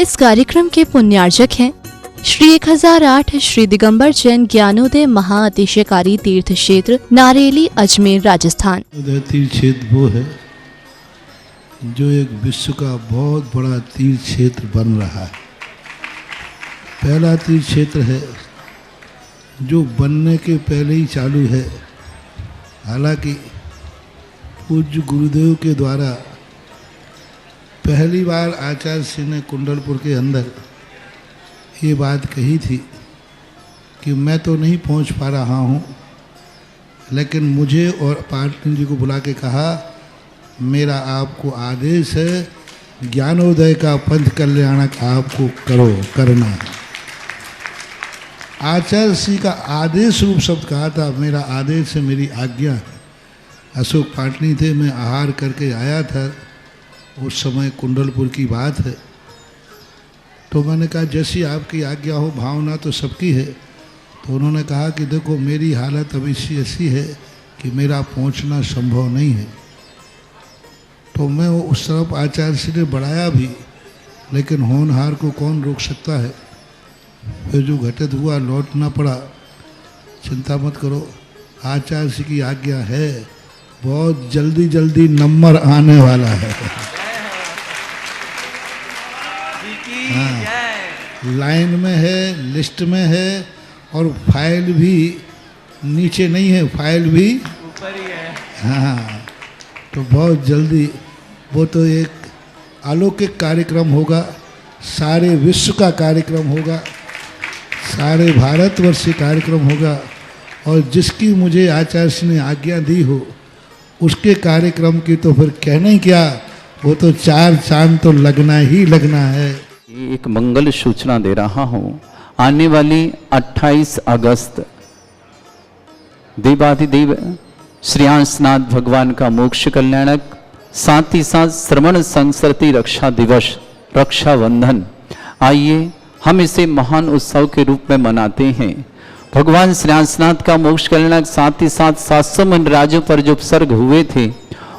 इस कार्यक्रम के पुण्यार्जक हैं श्री 1008 श्री दिगंबर जैन ज्ञानोदय महाअतिशयकारी तीर्थ क्षेत्र नारेली अजमेर राजस्थान। तीर्थ क्षेत्र वो है जो एक विश्व का बहुत बड़ा तीर्थ क्षेत्र बन रहा है। पहला तीर्थ क्षेत्र है जो बनने के पहले ही चालू है। हालांकि पूज्य गुरुदेव के द्वारा पहली बार आचार्य सिंह ने कुंडलपुर के अंदर ये बात कही थी कि मैं तो नहीं पहुंच पा रहा हूं, लेकिन मुझे और पाटनी जी को बुला के कहा मेरा आपको आदेश है, ज्ञानोदय का पंथ कल्याणक आपको करना है। आचार्य सिंह का आदेश रूप शब्द कहा था, मेरा आदेश है, मेरी आज्ञा है। अशोक पाटनी थे, मैं आहार करके आया था, उस समय कुंडलपुर की बात है। तो मैंने कहा जैसी आपकी आज्ञा हो, भावना तो सबकी है। तो उन्होंने कहा कि देखो मेरी हालत अभी ऐसी है कि मेरा पहुंचना संभव नहीं है। तो मैं उस तरफ आचार्य सिंह ने बढ़ाया भी, लेकिन होनहार को कौन रोक सकता है। फिर जो घटित हुआ लौटना पड़ा। चिंता मत करो, आचार्य सिंह की आज्ञा है, बहुत जल्दी जल्दी नंबर आने वाला है। हाँ, लाइन में है, लिस्ट में है, और फाइल भी नीचे नहीं है, फाइल भी ऊपर ही है। हाँ, तो बहुत जल्दी वो तो एक अलौकिक कार्यक्रम होगा, सारे विश्व का कार्यक्रम होगा, सारे भारतवर्ष से कार्यक्रम होगा। और जिसकी मुझे आचार्य सिंह ने आज्ञा दी हो उसके कार्यक्रम की तो फिर कहना ही क्या, वो तो 4 चांद तो लगना ही लगना है। एक मंगल सूचना दे रहा हूँ, आने वाली 28 अगस्त देवाधिदेव श्रीयांशनाथ भगवान का मोक्ष कल्याणक, साथ ही साथ श्रवण संस्कृति रक्षा दिवस, रक्षाबंधन, आइए हम इसे महान उत्सव के रूप में मनाते हैं। भगवान श्रीयांशनाथ का मोक्ष कल्याणक, साथ ही साथ 700 मुनिराजों पर जो उपसर्ग हुए थे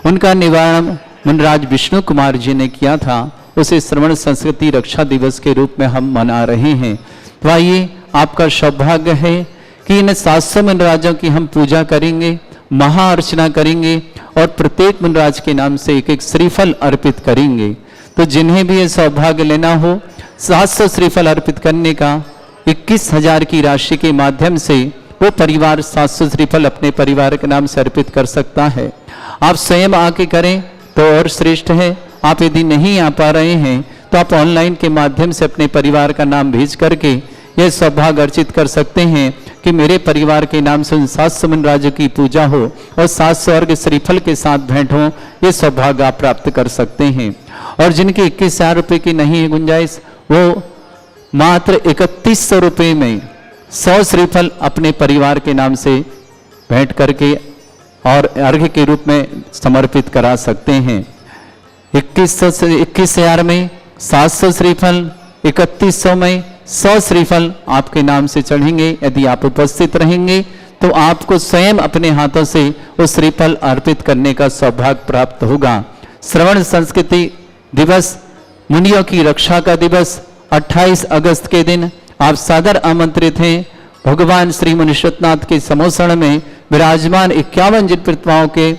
उनका निवारण मुनिराज विष्णु कुमार जी ने किया था, उसे श्रवण संस्कृति रक्षा दिवस के रूप में हम मना रहे हैं। तो आइए, आपका सौभाग्य है कि इन 700 मुनिराजों की हम पूजा करेंगे, महाअर्चना करेंगे और प्रत्येक मुनिराज के नाम से एक एक श्रीफल अर्पित करेंगे। तो जिन्हें भी ये सौभाग्य लेना हो, 700 श्रीफल अर्पित करने का 21,000 की राशि के माध्यम से वो परिवार 700 श्रीफल अपने परिवार के नाम से अर्पित कर सकता है। आप स्वयं आके करें तो और श्रेष्ठ है। आप यदि नहीं आ पा रहे हैं तो आप ऑनलाइन के माध्यम से अपने परिवार का नाम भेज करके यह सौभाग्य अर्जित कर सकते हैं कि मेरे परिवार के नाम से उन 700 मुनिराजों की पूजा हो और 700 अर्घ श्रीफल के साथ भेंट हो। ये सौभाग्य आप प्राप्त कर सकते हैं। और जिनके 21,000 रुपये की नहीं है गुंजाइश, वो मात्र 3100 रुपये में 100 श्रीफल अपने परिवार के नाम से भेंट करके और अर्घ्य के रूप में समर्पित करा सकते हैं। 21,000 में 700 श्रीफल, 3100 में 100 श्रीफल आपके नाम से चढ़ेंगे। यदि आप उपस्थित रहेंगे तो आपको स्वयं अपने हाथों से उस श्रीफल अर्पित करने का सौभाग्य प्राप्त होगा। श्रवण संस्कृति दिवस, मुनियों की रक्षा का दिवस, 28 अगस्त के दिन आप सादर आमंत्रित हैं। भगवान श्री मुनीश्वरनाथ के समोसण में विराजमान 51 जिन प्रतिमाओं के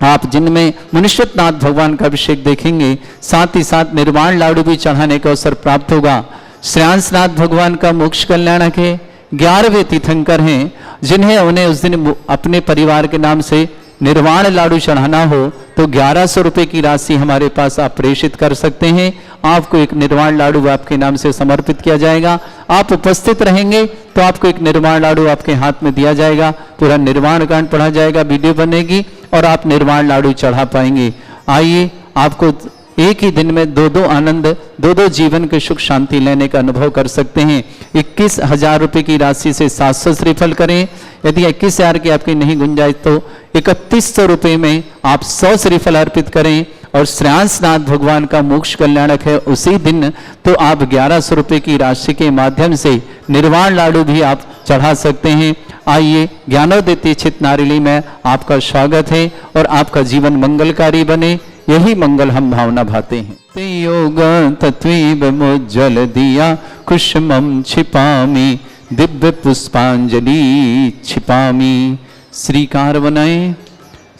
आप जिनमें मुनीश्वरनाथ भगवान का अभिषेक देखेंगे, साथ ही साथ निर्वाण लाडू भी चढ़ाने का अवसर प्राप्त होगा। श्रीयांशनाथ भगवान का मोक्ष कल्याणक है, 11वें तीर्थंकर हैं, जिन्हें उन्हें उस दिन अपने परिवार के नाम से निर्वाण लाडू चढ़ाना हो तो 1100 रुपये की राशि हमारे पास आप प्रेषित कर सकते हैं। आपको एक निर्वाण लाडू आपके नाम से समर्पित किया जाएगा। आप उपस्थित रहेंगे तो आपको एक निर्वाण लाडू आपके हाथ में दिया जाएगा, पूरा निर्वाण कांड पढ़ा जाएगा, वीडियो बनेगी और आप निर्वाण लाडू चढ़ा पाएंगे। आइए, आपको एक ही दिन में दो आनंद, दो जीवन के सुख शांति लेने का अनुभव कर सकते हैं। 21,000 रुपये की राशि से 700 श्रीफल करें। यदि 21,000 की आपकी नहीं गुंजाइश तो 3100 रुपये में आप 100 श्रीफल अर्पित करें। और श्रेयांशनाथ भगवान का मोक्ष कल्याणक है उसी दिन, तो आप 1100 रुपये की राशि के माध्यम से निर्वाण लाडू भी आप चढ़ा सकते हैं। आइए, ज्ञानोदय तीर्थ नारेली में आपका स्वागत है और आपका जीवन मंगलकारी बने, यही मंगल हम भावना भाते हैं। ते योग तत्वीव मुज्जल दिया कुसुमं छिपामी दिव्य पुष्पांजलि छिपामी। श्रीकार बनाए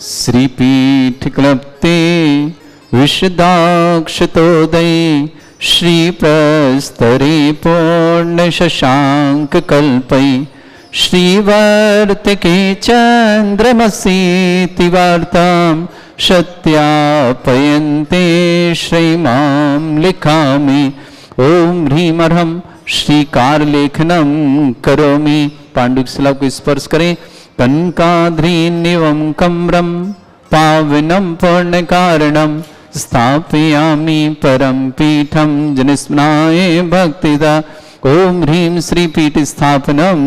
श्रीपीठ क्लप्ते विशदाक्षतोदय श्री प्रस्तरे पूर्ण शशांक कल्पै श्रीवर्तिके चंद्रमसीति वार्तां सत्यापयन्ते श्रीमां लिखामि। ओम ह्रीं अर्हं श्रीकार लेखनम करोमि। पांडुक शिला को स्पर्श करें। कनकाद्रीनिवं कम्रं पावनं पूर्ण कारणं स्थापयामि परम पीठं जनस्मरणाय भक्तिदा। ओम ह्रीं श्री पीठ स्थापनम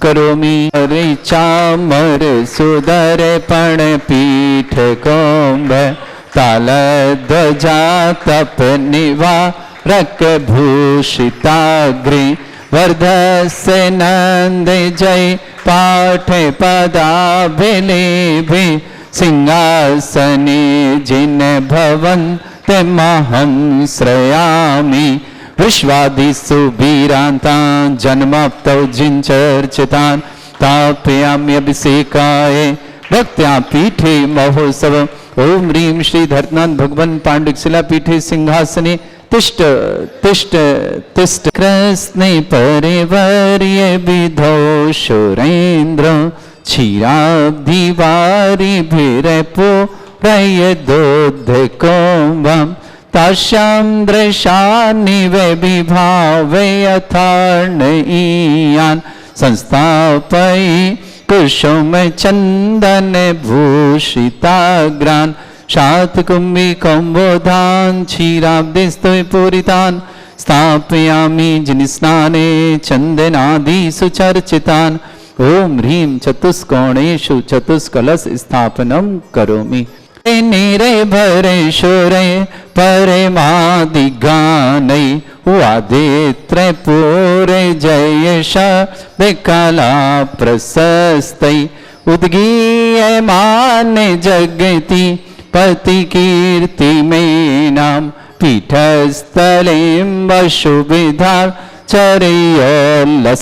करोमि। हरे चामर सुदर पण पीठ कुंभ ताल ध्वजा तप निवारक भूषिताग्रे वर्धस्य नंद जय पाठ पदाभिलेभे सिंहासने जिन भवन्त महं श्रयामि। विश्वादिषु वीरान्तान् जन्मप्तौ जिञ्चर्चितान् स्थापयामि अभिषेकाय भक्त्या पीठे महोत्सव। ओम ह्रीं श्री धर्तनाथ भगवान पांडुक शिला पीठे सिंहासने तिष्ठ तिष्ठ तिष्ठ। कृष्णे परिवर्य विधौ सुरेन्द्र क्षीराब्धि वारिभिरपूरयदोद्धकुम्भं तास्यां दृशानिव विभावय यथार्णयीयान् संस्थापयि कुसुम चंदन भूषिताग्रान् शातकुम्भी कम्बोधान् क्षीराब्धिस्तु पूरितान् स्थापयामि जिनस्नाने चंदनादिषु चर्चितान्। ओम ह्रीं चतुष्कोणेषु चतुष्कलश स्थापनं करोमि। निरे भरे शोरे परमादिगानै वादित्रे पूरे जयश विकला प्रशस्तै उद्गीयमान जगति पति कीर्ति में नाम पीठस्थलें वशुविधा चरयोल्लसामि।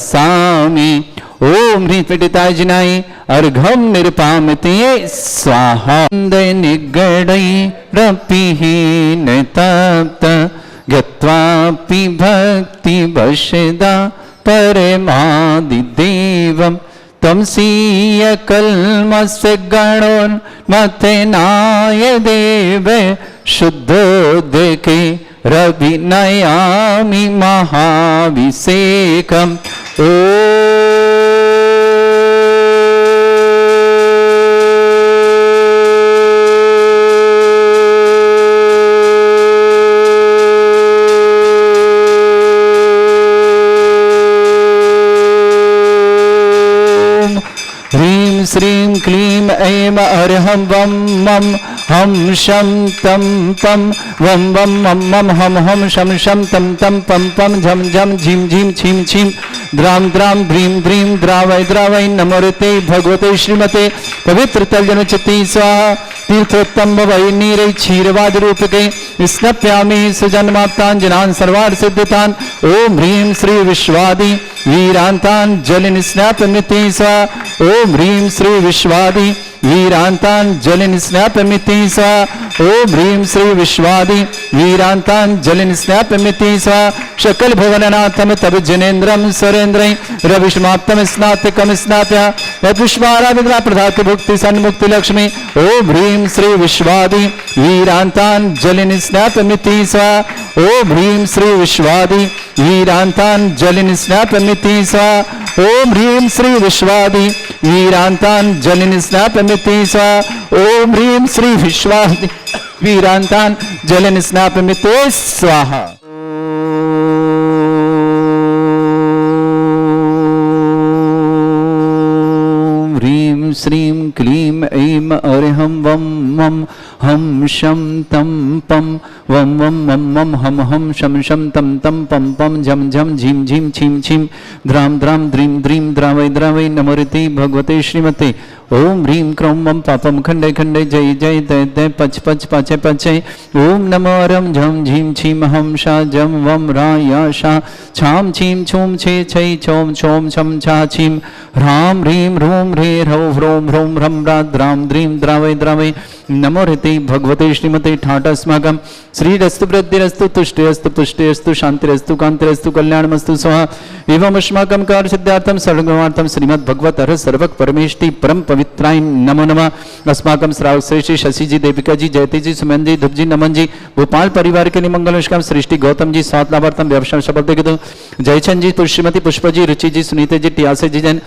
ओम ह्रीं पीठिताय जिनाय अर्घम निर्पामते स्वाहा। निगडै रपिहीन तप्त गत्वापि भक्ति वशदा परमादिदेवं तमसीय कल्मस्य गणोन्मथनाय देव शुद्धोदके रविनयामि महाभिषेकम्। श्रीं क्लीं ऐं अर्हं वं मं हम शं तं पं वं वं मं मं हम हम शं शं तं तं पं पं झं झं झीं झीं छीं छीं द्रां द्रां द्रीं द्रीं द्रावय द्रावय नमोते भगवते श्रीमते पवित्र तलजनचित्ती स्वाहा। तीर्थोत्तम वै नीरे क्षीरवाद रूपके स्नप्यामि सुजन्माप्तान् जनान् सर्वार्थ सिद्धितान्। ओम ह्रीं श्री विश्वादि वीरान्तान् जलिनिस्नापमिति स्वाहा। ओम ह्रीं श्री विश्वादि वीरान्तान् जलिनिस्नापमिति स्वाहा। ओम ह्रीं श्री विश्वादि वीरान्तान् जलिनिस्नापमिति स्वाहा। सकल भुवननाथं तब जनेन्द्रं सुरेन्द्रं रविष्माप्तं स्नातकं स्नाप्य पुष्पाराधना प्रदात भुक्ति सन्मुक्ति लक्ष्मी। ओम ह्रीं श्री विश्वादि वीरान्तान् जलिनिस्नापमिति स्वाहा। ओम ह्रीं श्री विश्वादि वीरान्तान् जलिनिस्नापमिति स्वाहा। ओम ह्रीं श्री विश्वादि वीरान्तान् जलिनिस्नापमिति स्वाहा। ओम ह्रीं श्री विश्वादि वीरान्तान् जलिनिस्नापमिति स्वाहा। ह्रीं श्रीं क्लीं ऐं अर्हं वं मं हम शं तं पं वं वं मं मं हम हम शं शं तं तं पं पं झं झं झीं झीं छीं छीं द्रां द्रां द्रीं द्रीं द्रावय द्रावय नमोते भगवते श्रीमते। ओम ह्रीं क्रों मम पापम खंडे खंडे जय जय दय दय पच पच पाचे पाचे। ओम नमो रम झम झीम छीम हम शा जम वम रा या शा छाम छीम छूम छे छै छोम छोम छम छा छीम ह्राम ह्रीं ह्रूं ह्रे ह्रौ ह्रों ह्रों ह्रम रा द्रां द्रीं द्रावय द्रावय। नमो ऋते भगवते श्रीमते ठाटस्माकं श्रीरस्तु वृद्धिरस्तु तुष्टिरस्तु पुष्टिरस्तु शांतिरस्तु कांतिरस्तु कल्याणमस्तु स्वाहा। एवं अस्माकं कार्य सिद्धार्थं सर्वगमार्थं श्रीमद् भगवत हर सर्वक परमेष्टि परम पवित्राय नमो नमः। अस्माकं श्रावक श्रेष्ठी शशि जी, देविका जी, जयती जी, सुमन जी, धुप जी, नमन जी, भोपाल परिवार के लिए मंगल निष्काम सृष्टि गौतम जी, सात लाभार्थम व्यवसाय सफल देखो जयचंद जी, श्रीमती पुष्प जी, रुचि जी, सुनीता जी, टियासे जी, जैन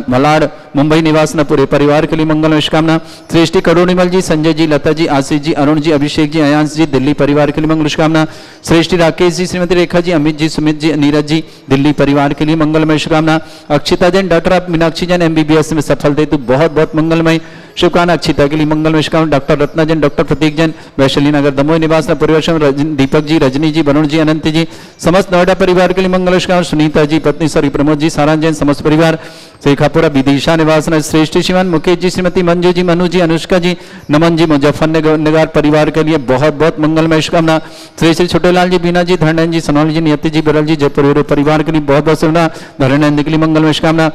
मलाड मुंबई निवास न पूरे परिवार के लिए मंगल निष्कामना। सृष्टि करोड़ीमल जी, संजय जी, लता जी, आशीष जी, अरुण जी, अभिषेक जी, अयांश जी, दिल्ली परिवार के लिए मंगल शुभकामना। सृष्टि राकेश जी, श्रीमती रेखा जी, अमित जी, सुमित जी, नीरज जी, दिल्ली परिवार के लिए मंगलमय शुभकामना। अक्षिता जैन, डॉक्टर मीनाक्षी जैन MBBS में सफल दे तो बहुत बहुत मंगलमय शुभकामना। अक्षिता के लिए मंगलमय शुभकामना। डॉक्टर रत्ना जैन, डॉक्टर प्रतीक जैन, वैशाली नगर दमोह निवास परिवेशन, दीपक जी, रजनी जी, वरुण जी, अनंत जी, समस्त नोएडा परिवार के लिए मंगल शुभकामना। सुनीता जी पत्नी सॉरी प्रमोद जी, सारांश जैन, समस्त परिवार शेखापुरा विदिशा निवास श्रेष्ठ शिवन, मुकेश जी, श्रीमती मंजू जी, मनु जी, अनुष्का जी, नमन जी, मुजफ्फरनगर परिवार के लिए बहुत बहुत मंगलमय शुभकामना। श्री श्री छोटेलाल जी, बीना जी, धरणन जी, सोनाली जी, नियति जी, बिरल जी, जयपुर परिवार के लिए बहुत बहुत शुभकामना। धरणन के लिए मंगलमय शुभकामना।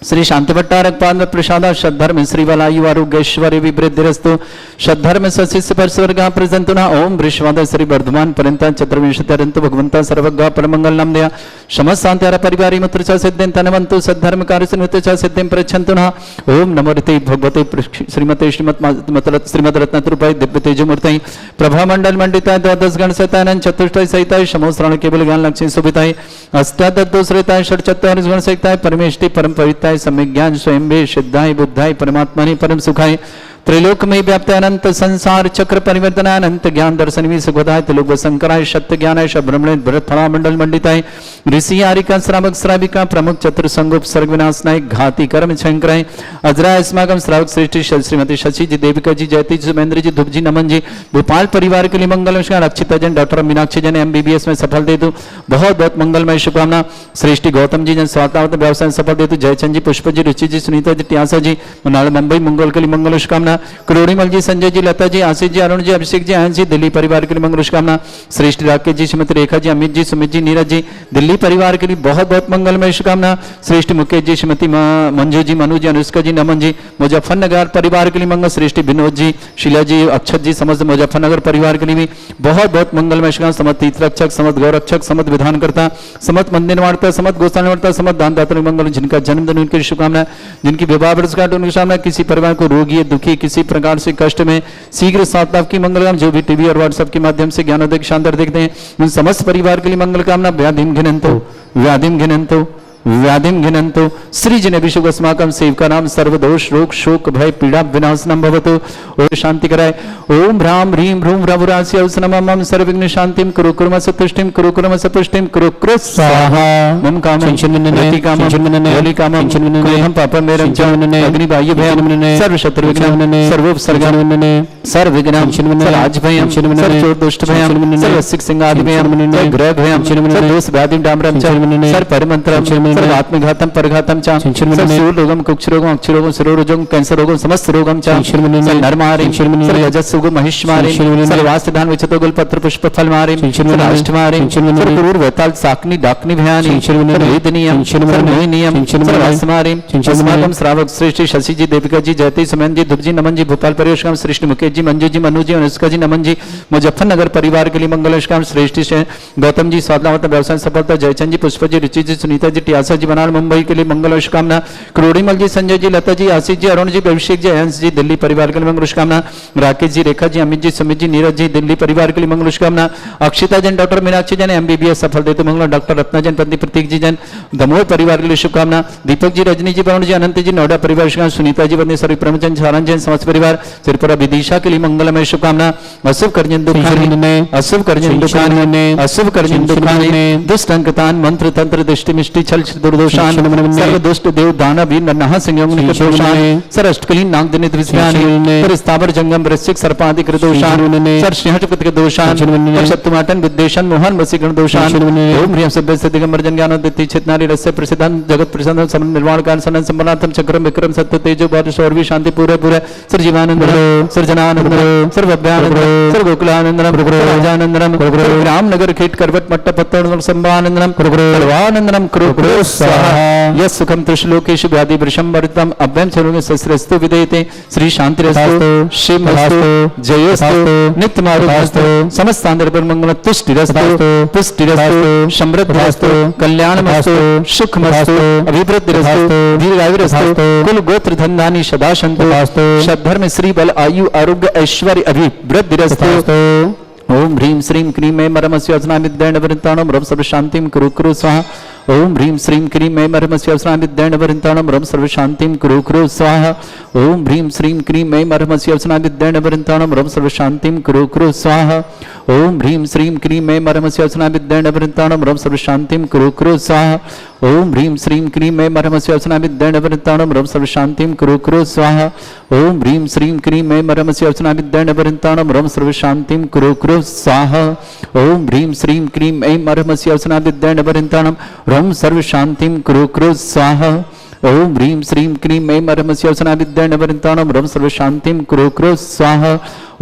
श्री शांति भट्टारक पाद प्रसाद श्रद्धर्म श्रीवलायु आरोग्यश्वर्य विवृद्धिरस्तु श्रद्धर्म सशिष्य पर स्वर्ग प्रजंतुना। ओम वृषवाद श्री वर्धमान पर्यंत चतुर्विंशत्यरंतु भगवंता सर्वज्ञ परमंगल नाम दया समस्त शांतिहार परिवार मुत्र च सिद्धिं तनवंतु सद्धर्म कार्य सिन्नुते च सिद्धिं प्रच्छन्तुना। ओम नमो ऋते भगवते श्रीमते श्रीमद रत्नतृपाय दिव्य तेजोमूर्तये प्रभा मंडल मंडिताय द्वादश गण सहिताय चतुष्टय सहिताय समोश्रण केवल ज्ञान लक्ष्मी शोभिताय अष्टादशोश्रिताय षट्चत्वारिश गण सहिताय परमेष्टि परम पवित्राय सम्यक ज्ञान स्वयं सिद्धाय बुद्धाय परमात्मने परम सुखाय त्रैलोक में व्याप्त अनंत संसार चक्र परिवर्तन अनंत ज्ञान दर्शन भी सुखदाय त्रिलोक शंकराय सत्य ज्ञानाय ब्रह्मणे भरत फला मंडल मंडिताय ऋषि आरिका श्रावक श्राविका प्रमुख चतुर संगोप सर्ग विनाशनाय घाती कर्म शंकराय अजराय अस्माकम श्रावक श्रेष्ठी श्रीमती शशि जी, देविका जी, जयती जी, सुमेंद्र जी, धुप जी, नमन जी, भोपाल परिवार के लिए मंगल नमस्कार। अक्षिता जैन, डॉक्टर मीनाक्षी जैन MBBS में सफल दे दो बहुत बहुत मंगलमय शुभकामना। सृष्टि गौतम जी जन स्वास्थ्य व्यवसाय सफल दे दो। जयचंद जी, पुष्प जी, रुचि जी, सुनीता जी, टियासा जी, मनाल मुंबई मंगल के लिए मंगल शुभकामना। करोड़ीमल जी, संजय जी, लता जी, आशीष जी, अरुण जी, अभिषेक जी, आयन जी, दिल्ली परिवार के लिए मंगल शुभकामना। श्रेष्ठ राकेश जी, श्रीमती रेखा जी, अमित जी, सुमित जी, नीरज जी, दिल्ली परिवार के लिए बहुत बहुत मंगलमय शुभकामना। श्रेष्ठ मुकेश जी, श्रीमती मंजू जी, मनु जी, अनुष्का जी, नमन जी, मुजफ्फरनगर परिवार के लिए मंगल। श्रेष्ठ विनोद जी, शीला जी, अक्षत जी, समस्त मुजफ्फरनगर परिवार के लिए भी बहुत बहुत मंगलमय शुभकामना। समस्त तीर्थरक्षक, समस्त गौरक्षक, समस्त विधानकर्ता, समस्त मंदिर निवारता, समस्त गोस्थान निवारता, समस्त दानदाता मंगल, जिनका जन्मदिन उनकी शुभकामना, जिनकी विवाह वर्षगांठ उनकी शुभकामना। किसी परिवार को रोगी है, दुखी, किसी प्रकार से कष्ट में शीघ्र साथ लाभ की मंगलकाम। जो भी टीवी और व्हाट्सएप के माध्यम से ज्ञानोदय शानदार देखते हैं उन समस्त परिवार के लिए मंगल कामना। व्याधिम घिनंतो व्याधिम घिनंतो व्याधिम घिनंतो श्रीजन अभिषेक अस्माकं सेवका नाम सर्वदोष रोग शोक भय पीड़ा विनाशनम भवतु। ओम शांति कराय। ओम ह्रां ह्रीं ह्रूं ह्रवरास्य औसनम मम सर्वविघ्न शांतिं कुरु कुर्म सतुष्टिं कुरु कुर्म सपुष्टिं कुरु कुरु स्वाहा। मम कामं रति कामं बलि कामं क्रोधं पापं मेरं च अग्नि बाह्य भयं सर्व शत्रु विघ्नं सर्वोपसर्गं सर्व विघ्नं सर्व भयं सर्व चोर दुष्ट भयं सर्व सिक सिंगादि भयं सर्व ग्रह भयं सर्व दोष व्याधि डामरं च सर्व परमंत्रं सर्व आत्मघातम परघातम च सर्व रोगम कुक्ष रोगम अक्ष रोगम शिरोरोगम कैंसर रोगम समस्त रोगम च सर्व नरमारे सर्व रजस रोगम महिष्मारे सर्व वास्तधान विचतो गुल पत्र पुष्प फल मारे सर्व अष्टमारे सर्व क्रूर वेताल साकनी डाकनी भयानी सर्व वेदनीयम सर्व मोहिनीयम सर्व वासमारे अस्माकं श्रावक श्रेष्ठी शशि जी, देविका जी, जयती, सुमन जी, धुप जी, नमन जी, भोपाल परिवेशकम श्रेष्ठ मुकेश जी, मंजू जी, मनु जी, अनुष्का जी, नमन जी, मुजफ्फरनगर परिवार के लिए मंगल शुभकामना। श्रेष्ठी गौतम जी, स्वादलावत व्यवसाय सफलता। जयचंद जी, पुष्प जी, रुचि जी, सुनीता जी, टियासा जी, बनाल मुंबई के लिए मंगल शुभकामना। करोड़ीमल जी, संजय जी, लता जी, आशीष जी, अरुण जी, अभिषेक जी, अयंश जी, दिल्ली परिवार के लिए मंगल शुभकामना। राकेश जी, रेखा जी, अमित जी, सुमित जी, नीरज जी, दिल्ली परिवार के लिए मंगल शुभकामना। अक्षिता जैन, डॉक्टर मीनाक्षी जैन MBBS सफल देते मंगल। डॉक्टर रत्ना जैन, पत्नी प्रतीक जी जैन, दमोह परिवार के लिए शुभकामना। दीपक जी, रजनी जी, वरुण जी, अनंत जी, नोएडा परिवार शुभकामना। सुनीता जी, पत्नी सॉरी प्रमचंद सारण जैन, समस्त परिवार त्रिपुरा विदिशा के लिए मंगलमय शुभकामना। अशुभ कर्जन दुखान अशुभ कर्जन दुखान अशुभ कर्जन दुखान दुष्ट अंकतान मंत्र तंत्र दृष्टि मिष्टि छल वज्र दुर्दोषान सर्व दुष्ट देव दानव नरनाह संयोग निकटोषान सर अष्टकलीन नाग दिन त्रिस्यानि सर स्थावर जंगम वृश्चिक सर्पादि कृतोषान सर सिंहचक्रत दोषान सर शत्रुमाटन विद्वेषण मोहन वसीकरण दोषान ओम ह्रीं सभ्य दिगंबर जन ज्ञान दिति चितनारी रस्य प्रसिद्धं जगत प्रसिद्धं समन निर्वाण काल सनन संबलातम चक्रम विक्रम सत्य तेजो बल शौर्वी शांति पूरे पूरे sir Jivanand sir Jananand sir Bhavyanand sir Gokulanandanam Rajanandanam Ramnagar खेट करवट मट्ट पत्तन संभानंदनम सर्वानंदनम कुरु स्वाहा यस सुखम त्रिश्लोकेश व्याधि वृषंबरतम अभ्यम चरुगे सस्रस्तु विदेते श्री शांतिरस्तु शिवमस्तु जयोस्तु नित्यमारुतस्तु समस्तांतर पर मंगल तुष्टिरस्तु पुष्टिरस्तु समृद्धिरस्तु कल्याणमस्तु सुखमस्तु अभिवृद्धिरस्तु दीर्घायुरस्तु कुल गोत्र धन्धानि सदा सन्तु सद्धर्म श्री बल आयु आरोग्य ऐश्वर्य अभिवृद्धिरस्तु ओम ह्रीं श्रीं क्रीं ऐं मरमस्य अस्ना विद्येन वृन्ताणं रम सर्व शांतिं कुरु कुरु स्वाहा ओम ह्रीं श्रीं क्रीं ऐं मरमस्य अस्ना विद्येन वृन्ताणं रम सर्व शांतिं कुरु कुरु स्वाहा ओम ह्रीं श्रीं क्रीं ऐं मरमस्य अस्ना विद्येन वृन्ताणं रम सर्व शांतिं कुरु कुरु स्वाहा ओम ह्रीं श्रीं क्रीं ऐं मरमस्य अस्ना विद्येन वृन्ताणं रम सर्व शांतिं कुरु कुरु स्वाहा ओम ह्रीं श्रीं क्रीं ऐं मरमस्य अस्ना विद्येन वृन्ताणं रम सर्व शांतिं कुरु कुरु स्वाहा ओम ह्रीं श्रीं क्रीं ऐं मरमस्य अस्ना विद्येन वृन्ताणं रम सर्व शांतिं कुरु कुरु स्वाहा ओम ह्रीं श्रीं क्रीं ऐं मरमस्य अस्ना विद्येन वृन्ताणं रम सर्व शांतिं कुरु कुरु स्वाहा ओम ह्रीं श्रीं क्रीं ऐं मरमस्य अस्ना विद्येन वृन्ताणं रम सर्व शांतिं कुरु कुरु स्वाहा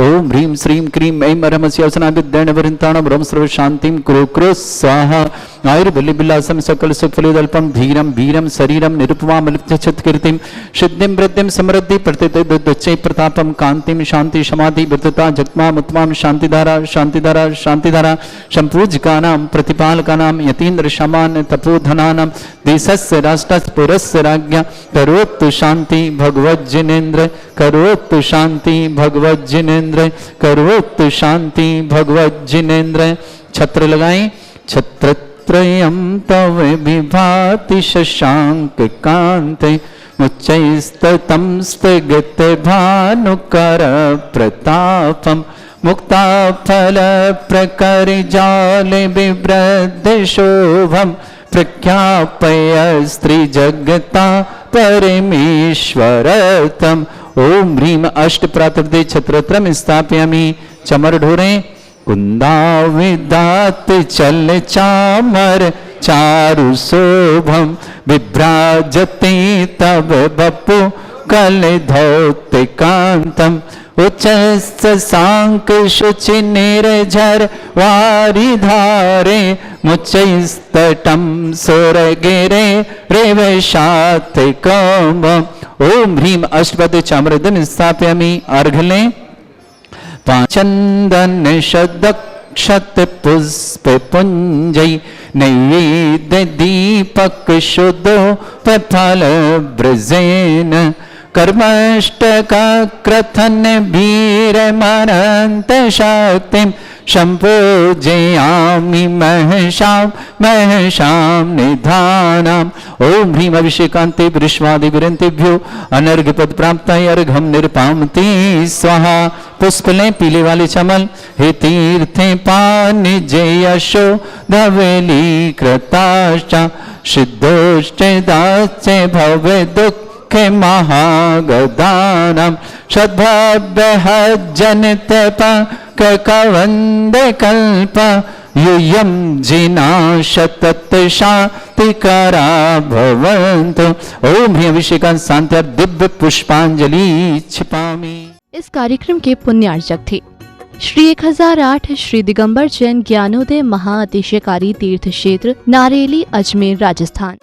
ओम ह्रीं श्रीं क्रीं ऐं मरमस्य अस्ना विद्येन वृन्ताणं रम सर्व शांतिं कुरु कुरु स्वाहा आयुर्बलिबिलासं सकल सुफलिदल्पं धीरं वीरं शरीरं निरुपमामलिप्तच्छत्कीर्तिं सिद्धिं वृद्धिं समृद्धि प्रतिदुच्चै प्रतापं कान्तिं शांति समाधि वृद्धता जगमामुत्मां शांतिधारा शांतिधारा शांतिधारा संपूज्यकानां प्रतिपालकानां यतीन्द्र शमान तपोधनानां देशस्य राष्ट्रस्य पुरस्य राज्ञा करोतु शांति भगवज्जिनेन्द्र करोतु शांति भगवज्जिनेन्द्र करोतु शांति भगवज्जिनेन्द्र छत्र लगाएं छत्र त्रयं तव विभाति शशांक कांते मुच्चैस्ततं स्थगित भानुकर प्रतापम मुक्ताफल प्रकरजाल विवृद्ध शोभम प्रख्यापय स्त्री जगता परमेश्वरतम ओम ह्रीं अष्ट प्रातर्दे छत्रत्रम स्थापयामि चमर ढोरें कुंदाविदात चल चामर चारु शोभम विभ्राजते तब बपु कल धौत कांतम उच्च सांक शुचि निर्झर वारिधारे मुच्चैस्तटम सुरगिरे रेवशात कौम ओम ह्रीं अष्टपद चामरदन स्थापयामि अर्घले चंदन शतक्षत पुष्प पुंजय नैवेद्य दीपक शुद्धो फल ब्रजेन कर्मष्टक क्रथन वीर मनंत शक्तिम संपूजयामि महशां निधानाम ओम ह्रीं अभिषेकान्ते विश्वादि विरंतेभ्यो अनर्घ्य पद प्राप्ताय अर्घम निरपामति स्वाहा पुष्पलें पीले वाले चमल हे तीर्थे पानि जयशो धवेली कृताश्चा सिद्धोष्ट दास्य भव दुख महागदानम सद्भव्य जनतप कवंद कल्प यूयम जिना शतत शांतिकरा भवन्तु ओम ह्रीं अभिषेकान् शांत्या दिव्य पुष्पांजलि छिपामि। इस कार्यक्रम के पुण्यार्चक थे श्री 1008 श्री दिगंबर जैन ज्ञानोदय महाअतिशयकारी तीर्थ क्षेत्र नारेली अजमेर राजस्थान।